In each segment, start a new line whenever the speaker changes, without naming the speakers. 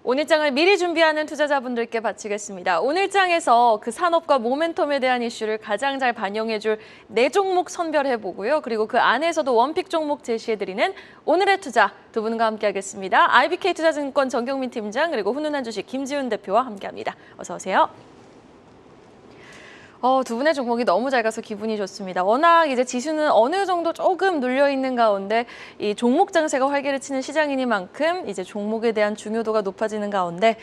오늘 장을 미리 준비하는 투자자분들께 바치겠습니다. 오늘 장에서 그 산업과 모멘텀에 대한 이슈를 가장 잘 반영해줄 4종목 선별해보고요. 그리고 그 안에서도 원픽 종목 제시해드리는 오늘의 투자 두 분과 함께하겠습니다. IBK투자증권 정경민 팀장 그리고 훈훈한 주식 김지훈 대표와 함께합니다. 어서 오세요. 두 분의 종목이 너무 잘 가서 기분이 좋습니다. 워낙 이제 지수는 어느 정도 조금 눌려 있는 가운데 이 종목 장세가 활기를 치는 시장이니만큼 이제 종목에 대한 중요도가 높아지는 가운데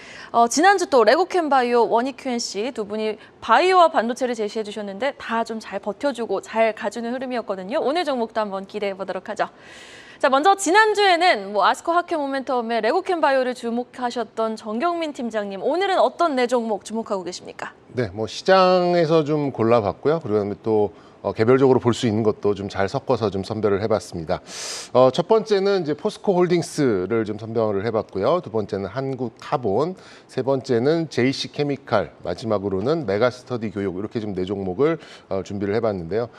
지난주 또 레고캠바이오, 원익QNC 두 분이 바이오와 반도체를 제시해 주셨는데 다 좀 잘 버텨주고 잘 가주는 흐름이었거든요. 오늘 종목도 한번 기대해 보도록 하죠. 자, 먼저 지난주에는 아스코 하케 모멘텀에 레고캠바이오를 주목하셨던 정경민 팀장님, 오늘은 어떤 4종목 주목하고 계십니까?
네, 시장에서 좀 골라봤고요. 그리고 또 개별적으로 볼 수 있는 것도 좀 잘 섞어서 좀 선별을 해봤습니다. 첫 번째는 이제 포스코 홀딩스를 좀 선별을 해봤고요. 두 번째는 한국카본, 세 번째는 JC 케미칼, 마지막으로는 메가스터디 교육 이렇게 좀 4종목을 준비를 해봤는데요.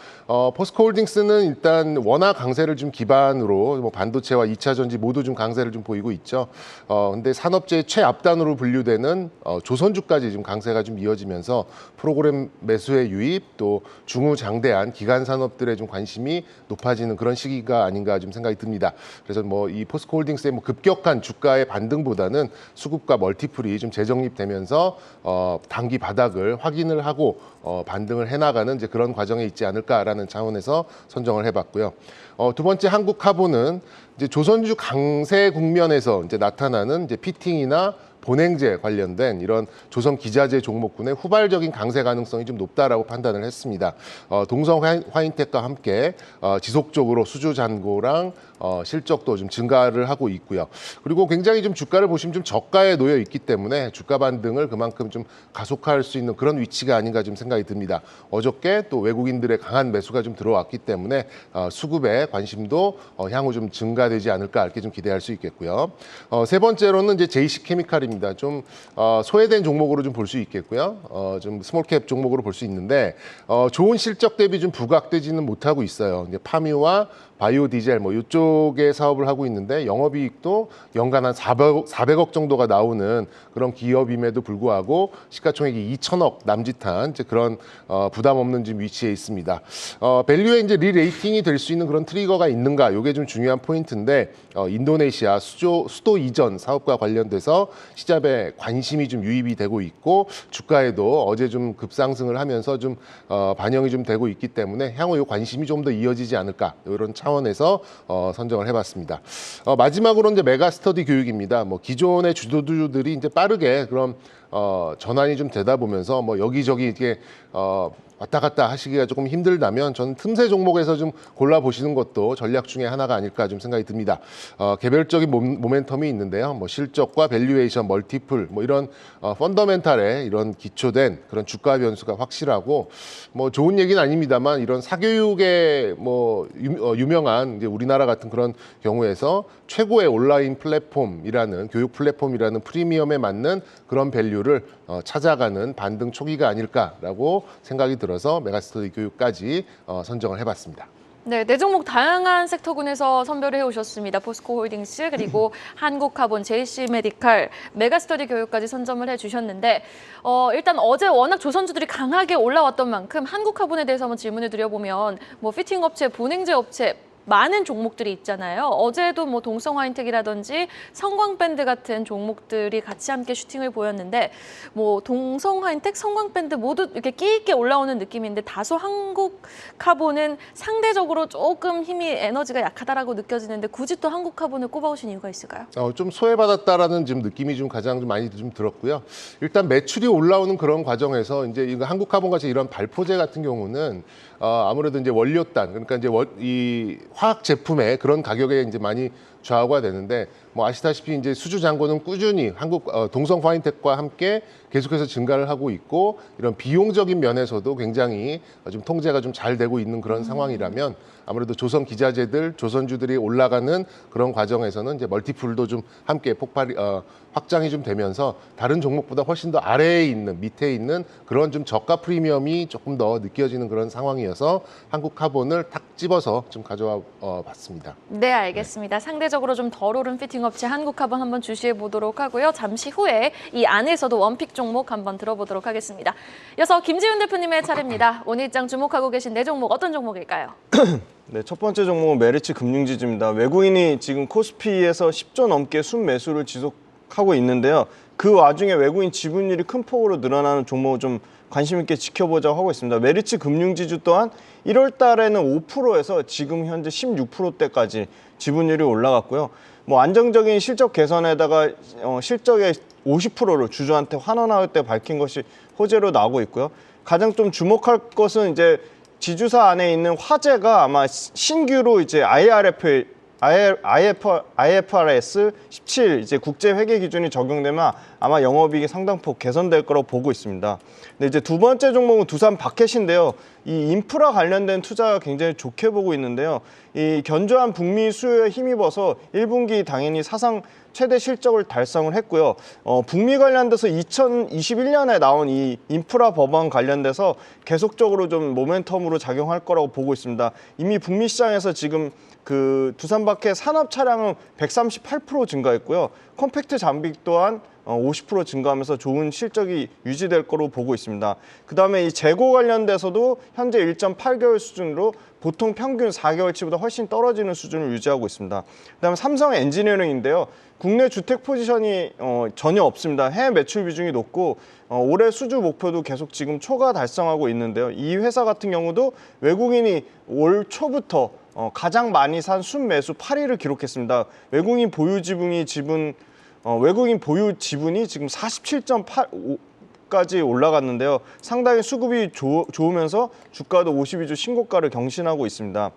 포스코 홀딩스는 일단 워낙 강세를 좀 기반으로 반도체와 2차 전지 모두 좀 강세를 좀 보이고 있죠. 근데 산업재의 최앞단으로 분류되는 조선주까지 좀 강세가 좀 이어지면서 프로그램 매수의 유입 또 중후장대한 기간 산업들의 좀 관심이 높아지는 그런 시기가 아닌가 좀 생각이 듭니다. 그래서 이 포스코 홀딩스의 급격한 주가의 반등보다는 수급과 멀티플이 좀 재정립되면서 단기 바닥을 확인을 하고 반등을 해나가는 이제 그런 과정에 있지 않을까라는 차원에서 선정을 해봤고요. 두 번째 한국카본은 이제 조선주 강세 국면에서 이제 나타나는 이제 피팅이나 본행제 관련된 이런 조선 기자재 종목군의 후발적인 강세 가능성이 좀 높다라고 판단을 했습니다. 동성 화인텍과 함께 지속적으로 수주 잔고랑 실적도 좀 증가를 하고 있고요. 그리고 굉장히 좀 주가를 보시면 좀 저가에 놓여 있기 때문에 주가 반등을 그만큼 좀 가속화할 수 있는 그런 위치가 아닌가 좀 생각이 듭니다. 어저께 또 외국인들의 강한 매수가 좀 들어왔기 때문에 수급에 관심도 향후 좀 증가되지 않을까 이렇게 좀 기대할 수 있겠고요. 세 번째로는 이제 JC 케미칼입니다. 좀 소외된 종목으로 좀 볼 수 있겠고요. 좀 스몰캡 종목으로 볼 수 있는데 좋은 실적 대비 좀 부각되지는 못하고 있어요. 이제 파미와 바이오 디젤 이쪽에 사업을 하고 있는데 영업이익도 연간 한 400억 정도가 나오는 그런 기업임에도 불구하고 시가총액이 2천억 남짓한 이제 그런 부담 없는 지금 위치에 있습니다. 밸류에 이제 리레이팅이 될 수 있는 그런 트리거가 있는가? 이게 좀 중요한 포인트인데 인도네시아 수도 이전 사업과 관련돼서 시장에 관심이 좀 유입이 되고 있고 주가에도 어제 좀 급상승을 하면서 좀 반영이 좀 되고 있기 때문에 향후 이 관심이 좀 더 이어지지 않을까 이런 차원에서 선정을 해봤습니다. 마지막으로 이제 메가스터디 교육입니다. 기존의 주도주들이 이제 빠르게 그런 전환이 좀 되다 보면서 여기저기 이렇게 왔다 갔다 하시기가 조금 힘들다면 저는 틈새 종목에서 좀 골라보시는 것도 전략 중에 하나가 아닐까 좀 생각이 듭니다. 개별적인 모멘텀이 있는데요. 실적과 밸류에이션, 멀티플 이런 펀더멘탈에 이런 기초된 그런 주가 변수가 확실하고 좋은 얘기는 아닙니다만 이런 사교육에 유명한 이제 우리나라 같은 그런 경우에서 최고의 온라인 플랫폼이라는 교육 플랫폼이라는 프리미엄에 맞는 그런 밸류를 찾아가는 반등 초기가 아닐까라고 생각이 들어서 메가스터디 교육까지 선정을 해봤습니다.
네, 4종목 다양한 섹터군에서 선별을 해오셨습니다. 포스코 홀딩스, 그리고 한국카본, JC메디칼, 메가스터디 교육까지 선점을 해주셨는데 일단 어제 워낙 조선주들이 강하게 올라왔던 만큼 한국카본에 대해서 한번 질문을 드려보면 피팅 업체, 본행제 업체 많은 종목들이 있잖아요. 어제도 동성 화인텍이라든지 성광밴드 같은 종목들이 같이 함께 슈팅을 보였는데 동성 화인텍, 성광밴드 모두 이렇게 끼 있게 올라오는 느낌인데 다소 한국카본은 상대적으로 조금 에너지가 약하다라고 느껴지는데 굳이 또 한국카본을 꼽아오신 이유가 있을까요?
좀 소외받았다라는 지금 느낌이 좀 가장 좀 많이 좀 들었고요. 일단 매출이 올라오는 그런 과정에서 이제 이거 한국카본 같이 이런 발포제 같은 경우는 아무래도 이제 원료단 그러니까 이제 이 화학 제품의 그런 가격에 이제 많이 좌우가 되는데 아시다시피 이제 수주 잔고는 꾸준히 동성 화인텍과 함께 계속해서 증가를 하고 있고 이런 비용적인 면에서도 굉장히 좀 통제가 좀 잘 되고 있는 그런 상황이라면 아무래도 조선 기자재들, 조선주들이 올라가는 그런 과정에서는 이제 멀티플도 좀 함께 확장이 좀 되면서 다른 종목보다 훨씬 더 아래에 있는 밑에 있는 그런 좀 저가 프리미엄이 조금 더 느껴지는 그런 상황이어서 한국카본을 탁 집어서 좀 가져와 봤습니다.
네, 알겠습니다. 상대적으로 전체적으로 좀 덜 오른 피팅 업체 한국카본 한번 주시해 보도록 하고요. 잠시 후에 이 안에서도 원픽 종목 한번 들어보도록 하겠습니다. 이어서 김지훈 대표님의 차례입니다. 오늘 일장 주목하고 계신 네 종목 어떤 종목일까요?
네, 첫 번째 종목은 메리츠 금융지주입니다. 외국인이 지금 코스피에서 10조 넘게 순매수를 지속하고 있는데요. 그 와중에 외국인 지분율이 큰 폭으로 늘어나는 종목을 좀 관심 있게 지켜보자고 하고 있습니다. 메리츠 금융지주 또한 1월 달에는 5%에서 지금 현재 16%대까지 지분율이 올라갔고요. 뭐 안정적인 실적 개선에다가 실적의 50%를 주주한테 환원할 때 밝힌 것이 호재로 나오고 있고요. 가장 좀 주목할 것은 이제 지주사 안에 있는 화재가 아마 신규로 이제 IFRS 17 이제 국제 회계 기준이 적용되면 아마 영업이익이 상당폭 개선될 거라고 보고 있습니다. 근데 이제 두 번째 종목은 두산 바켓인데요. 이 인프라 관련된 투자가 굉장히 좋게 보고 있는데요. 이 견조한 북미 수요에 힘입어서 1분기 당연히 사상 최대 실적을 달성을 했고요. 북미 관련돼서 2021년에 나온 이 인프라 법안 관련돼서 계속적으로 좀 모멘텀으로 작용할 거라고 보고 있습니다. 이미 북미 시장에서 지금 그 두산바켓 산업 차량은 138% 증가했고요. 컴팩트 장비 또한 50% 증가하면서 좋은 실적이 유지될 거로 보고 있습니다. 그다음에 이 재고 관련돼서도 현재 1.8개월 수준으로 보통 평균 4개월치보다 훨씬 떨어지는 수준을 유지하고 있습니다. 그다음에 삼성 엔지니어링인데요. 국내 주택 포지션이 전혀 없습니다. 해외 매출 비중이 높고 올해 수주 목표도 계속 지금 초과 달성하고 있는데요. 이 회사 같은 경우도 외국인이 올 초부터 가장 많이 산 순매수 8위를 기록했습니다. 외국인 보유 지분이 지금 47.8까지 올라갔는데요. 상당히 수급이 좋으면서 주가도 52주 신고가를 경신하고 있습니다.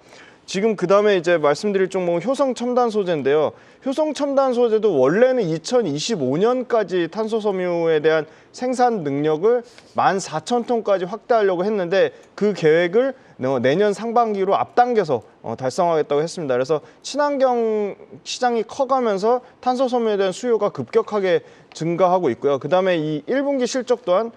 지금 그다음에 이제 말씀드릴 종목은 효성첨단소재인데요. 효성첨단소재도 원래는 2025년까지 탄소섬유에 대한 생산 능력을 14,000톤까지 확대하려고 했는데 그 계획을 내년 상반기로 앞당겨서 달성하겠다고 했습니다. 그래서 친환경 시장이 커가면서 탄소섬유에 대한 수요가 급격하게 증가하고 있고요. 그다음에 이 1분기 실적 또한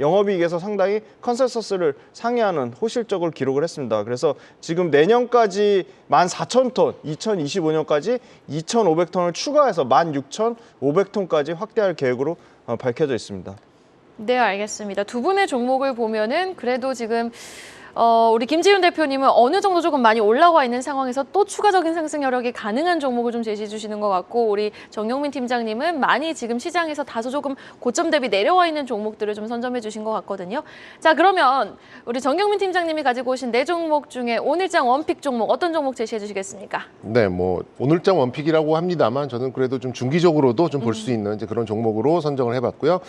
영업이익에서 상당히 컨센서스를 상회하는 호실적을 기록을 했습니다. 그래서 지금 내년까지 14,000톤, 2025년까지 2,500톤을 추가해서 16,500톤까지 확대할 계획으로 밝혀져 있습니다.
네, 알겠습니다. 두 분의 종목을 보면은 그래도 지금 우리 김지훈 대표님은 어느 정도 조금 많이 올라와 있는 상황에서 또 추가적인 상승 여력이 가능한 종목을 좀 제시해 주시는 것 같고, 우리 정영민 팀장님은 많이 지금 시장에서 다소 조금 고점 대비 내려와 있는 종목들을 좀 선점해 주신 것 같거든요. 자, 그러면 우리 정영민 팀장님이 가지고 오신 네 종목 중에 오늘장 원픽 종목 어떤 종목 제시해 주시겠습니까?
네, 뭐 오늘장 원픽이라고 합니다만 저는 그래도 좀 중기적으로도 좀 볼 수 있는 이제 그런 종목으로 선정을 해봤고요.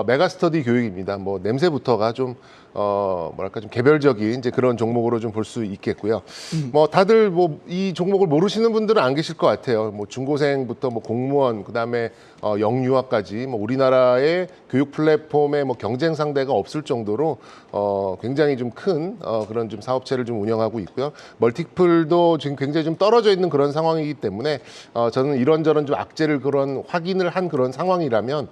메가스터디 교육입니다. 뭐 냄새부터가 좀 뭐랄까 좀 개별적인 이제 그런 종목으로 좀 볼 수 있겠고요. 뭐 다들 뭐 이 종목을 모르시는 분들은 안 계실 것 같아요. 뭐 중고생부터 뭐 공무원 그다음에 영유아까지 뭐 우리나라의 교육 플랫폼에 뭐 경쟁 상대가 없을 정도로 굉장히 좀 큰 그런 좀 사업체를 좀 운영하고 있고요. 멀티플도 지금 굉장히 좀 떨어져 있는 그런 상황이기 때문에 저는 이런저런 좀 악재를 그런 확인을 한 그런 상황이라면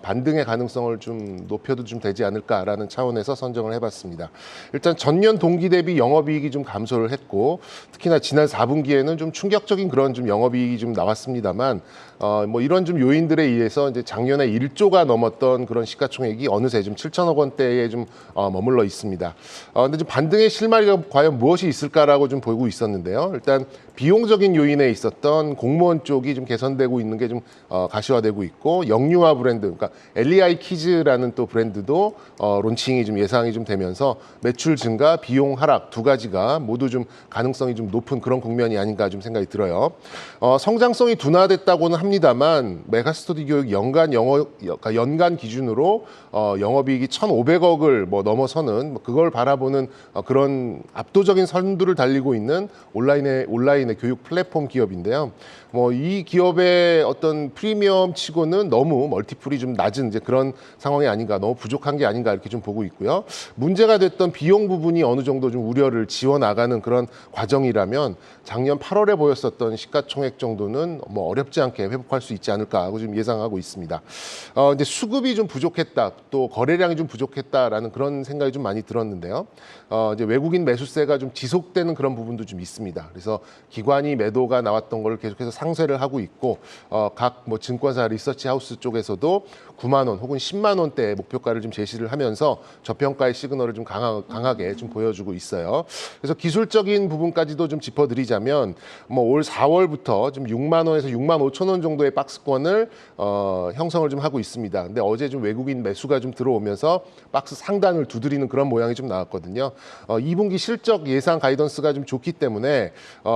반등의 가능성을 좀 높여도 좀 되지 않을까라는 차원에서 선정을 해봤습니다. 일단 전년 동기 대비 영업이익이 좀 감소를 했고 특히나 지난 4분기에는 좀 충격적인 그런 좀 영업이익이 좀 나왔습니다만 뭐 이런 좀 요인들에 의해서 이제 작년에 1조가 넘었던 그런 시가총액이 어느새 좀 7천억 원대에 좀 머물러 있습니다. 근데 좀 반등의 실마리가 과연 무엇이 있을까라고 좀 보고 있었는데요. 일단 비용적인 요인에 있었던 공무원 쪽이 좀 개선되고 있는 게 좀 가시화되고 있고 영유아 브랜드, 그러니까 LEI 키즈라는 또 브랜드도 론칭이 좀 예상이 좀 되면서 매출 증가, 비용 하락 두 가지가 모두 좀 가능성이 좀 높은 그런 국면이 아닌가 좀 생각이 들어요. 성장성이 둔화됐다고는 합니다만 메가스터디 교육 연간 기준으로 영업이익이 1,500억을 뭐 넘어서는 그걸 바라보는 그런 압도적인 선두를 달리고 있는 온라인의 교육 플랫폼 기업인데요. 뭐 이 기업의 어떤 프리미엄 치고는 너무 멀티플이 좀 낮은 이제 그런 상황이 아닌가, 너무 부족한 게 아닌가 이렇게 좀 보고 있고요. 문제가 됐던 비용 부분이 어느 정도 좀 우려를 지워 나가는 그런 과정이라면 작년 8월에 보였었던 시가총액 정도는 뭐 어렵지 않게 회복할 수 있지 않을까 하고 좀 예상하고 있습니다. 이제 수급이 좀 부족했다, 또 거래량이 좀 부족했다라는 그런 생각이 좀 많이 들었는데요. 이제 외국인 매수세가 좀 지속되는 그런 부분도 좀 있습니다. 그래서 기관이 매도가 나왔던 걸 계속해서 상쇄를 하고 있고 각 뭐 증권사 리서치 하우스 쪽에서도 9만 원 혹은 10만 원대의 목표가를 좀 제시를 하면서 저평가의 시그널을 좀 강하게 좀 보여주고 있어요. 그래서 기술적인 부분까지도 좀 짚어드리자면 뭐 올 4월부터 좀 6만 원에서 6만 5천 원 정도의 박스권을 형성을 좀 하고 있습니다. 근데 어제 좀 외국인 매수가 좀 들어오면서 박스 상단을 두드리는 그런 모양이 좀 나왔거든요. 2분기 실적 예상 가이던스가 좀 좋기 때문에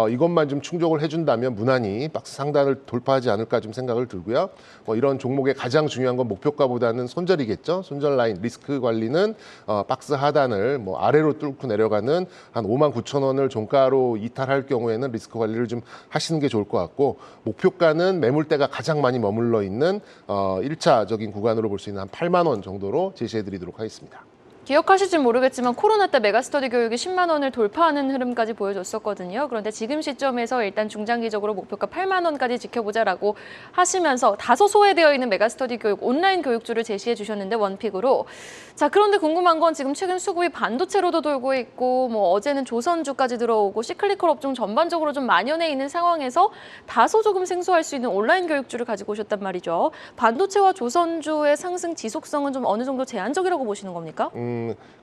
이것만 좀 충족을 해준다면 무난히 박스 상단을 돌파하지 않을까 좀 생각을 들고요. 이런 종목의 가장 중요한 건 목표가보다는 손절이겠죠. 손절 라인 리스크 관리는 박스 하단을 뭐 아래로 뚫고 내려가는 한 5만 9천 원을 종가로 이탈할 경우에는 리스크 관리를 좀 하시는 게 좋을 것 같고 목표가는 매물대가 가장 많이 머물러 있는 1차적인 구간으로 볼 수 있는 한 8만 원 정도로 제시해드리도록 하겠습니다.
기억하실지 모르겠지만 코로나 때 메가스터디 교육이 10만 원을 돌파하는 흐름까지 보여줬었거든요. 그런데 지금 시점에서 일단 중장기적으로 목표가 8만 원까지 지켜보자라고 하시면서 다소 소외되어 있는 메가스터디 교육 온라인 교육주를 제시해 주셨는데 원픽으로. 자, 그런데 궁금한 건 지금 최근 수급이 반도체로도 돌고 있고 뭐 어제는 조선주까지 들어오고 시클리컬 업종 전반적으로 좀 만연해 있는 상황에서 다소 조금 생소할 수 있는 온라인 교육주를 가지고 오셨단 말이죠. 반도체와 조선주의 상승 지속성은 좀 어느 정도 제한적이라고 보시는 겁니까?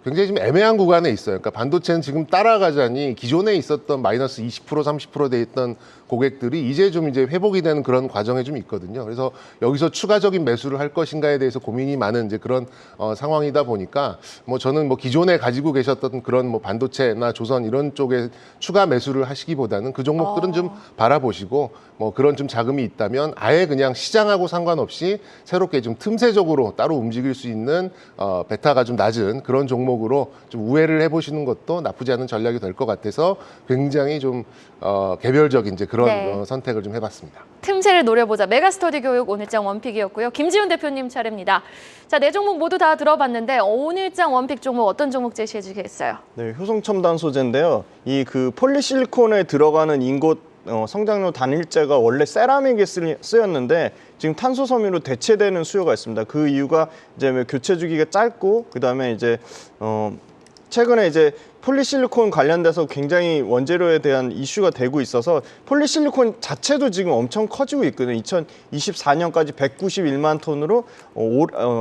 굉장히 좀 애매한 구간에 있어요. 그러니까 반도체는 지금 따라가자니 기존에 있었던 마이너스 20% 30% 돼 있던 고객들이 이제 회복이 되는 그런 과정에 좀 있거든요. 그래서 여기서 추가적인 매수를 할 것인가에 대해서 고민이 많은 이제 그런 상황이다 보니까 뭐 저는 뭐 기존에 가지고 계셨던 그런 뭐 반도체나 조선 이런 쪽에 추가 매수를 하시기보다는 그 종목들은 좀 바라보시고 뭐 그런 좀 자금이 있다면 아예 그냥 시장하고 상관없이 새롭게 좀 틈새적으로 따로 움직일 수 있는 베타가 좀 낮은 그런 종목으로 좀 우회를 해보시는 것도 나쁘지 않은 전략이 될 것 같아서 굉장히 좀 개별적인 이제 그런
네.
선택을 좀 해봤습니다.
틈새를 노려보자. 메가스터디 교육 오늘장 원픽이었고요. 김지훈 대표님 차례입니다. 자, 네 종목 모두 다 들어봤는데 오늘장 원픽 종목 어떤 종목 제시해 주시겠어요?
네, 효성첨단 소재인데요. 이 그 폴리실리콘에 들어가는 인got 성장료 단일재가 원래 세라믹에 쓰였는데 지금 탄소 섬유로 대체되는 수요가 있습니다. 그 이유가 이제 교체 주기가 짧고 그다음에 이제 최근에 이제 폴리실리콘 관련돼서 굉장히 원재료에 대한 이슈가 되고 있어서 폴리실리콘 자체도 지금 엄청 커지고 있거든요. 2024년까지 191만 톤으로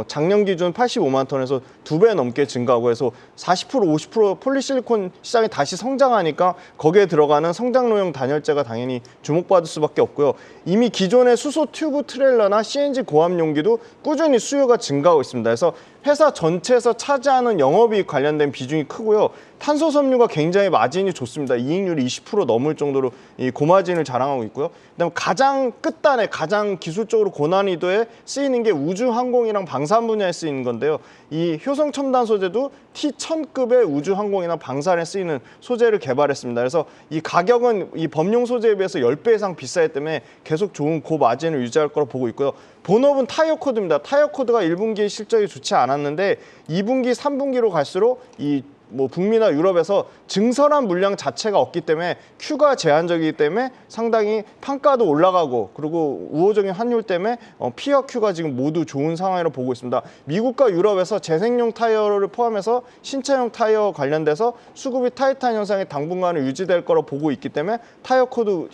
작년 기준 85만 톤에서 2배 넘게 증가하고 해서 40% 50% 폴리실리콘 시장이 다시 성장하니까 거기에 들어가는 성장로형 단열재가 당연히 주목받을 수밖에 없고요. 이미 기존의 수소 튜브 트레일러나 CNG 고압 용기도 꾸준히 수요가 증가하고 있습니다. 그래서 회사 전체에서 차지하는 영업이익 관련된 비중이 크고요. 탄소 섬유가 굉장히 마진이 좋습니다. 이익률이 20% 넘을 정도로 이 고마진을 자랑하고 있고요. 그다음에 가장 끝단에 가장 기술적으로 고난이도에 쓰이는 게 우주 항공이랑 방산 분야에 쓰이는 건데요. 이 효성 첨단 소재도 T1000급의 우주 항공이나 방산에 쓰이는 소재를 개발했습니다. 그래서 이 가격은 이 범용 소재에 비해서 10배 이상 비싸기 때문에 계속 좋은 고마진을 유지할 거로 보고 있고요. 본업은 타이어 코드입니다. 타이어 코드가 1분기 실적이 좋지 않았는데 2분기, 3분기로 갈수록 이 뭐 북미나 유럽에서 증설한 물량 자체가 없기 때문에 큐가 제한적이기 때문에 상당히 판가도 올라가고 그리고 우호적인 환율 때문에 P와 Q가 지금 모두 좋은 상황으로 보고 있습니다. 미국과 유럽에서 재생용 타이어를 포함해서 신차용 타이어 관련돼서 수급이 타이트한 현상이 당분간은 유지될 거로 보고 있기 때문에 타이어 코드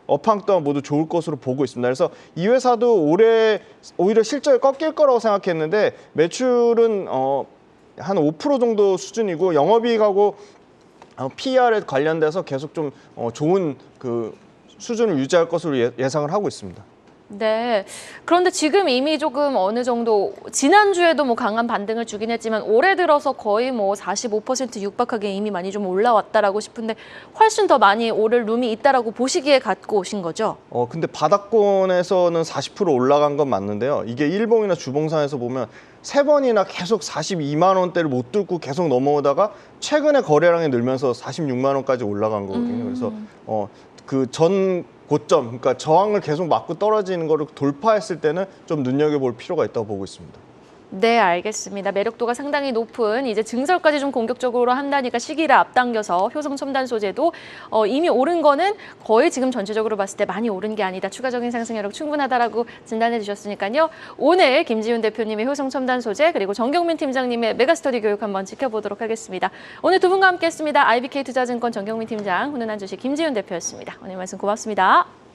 업황 또한 모두 좋을 것으로 보고 있습니다. 그래서 이 회사도 올해 오히려 실적이 꺾일 거라고 생각했는데 매출은 한 5% 정도 수준이고 영업이익하고 PER에 관련돼서 계속 좀 좋은 그 수준을 유지할 것으로 예상을 하고 있습니다.
네. 그런데 지금 이미 조금 어느 정도 지난주에도 뭐 강한 반등을 주긴 했지만 올해 들어서 거의 뭐 45% 육박하게 이미 많이 좀 올라왔다라고 싶은데 훨씬 더 많이 오를 룸이 있다라고 보시기에 갖고 오신 거죠?
근데 바닥권에서는 40% 올라간 건 맞는데요. 이게 일봉이나 주봉상에서 보면 3번이나 계속 42만 원대를 못 뚫고 계속 넘어오다가 최근에 거래량이 늘면서 46만 원까지 올라간 거거든요. 그래서 그 전 고점, 그러니까 저항을 계속 맞고 떨어지는 거를 돌파했을 때는 좀 눈여겨볼 필요가 있다고 보고 있습니다.
네, 알겠습니다. 매력도가 상당히 높은 이제 증설까지 좀 공격적으로 한다니까 시기를 앞당겨서 효성 첨단 소재도 이미 오른 거는 거의 지금 전체적으로 봤을 때 많이 오른 게 아니다. 추가적인 상승 여력 충분하다라고 진단해 주셨으니까요. 오늘 김지훈 대표님의 효성 첨단 소재 그리고 정경민 팀장님의 메가스터디 교육 한번 지켜보도록 하겠습니다. 오늘 두 분과 함께했습니다. IBK 투자증권 정경민 팀장, 훈훈한 주식 김지훈 대표였습니다. 오늘 말씀 고맙습니다.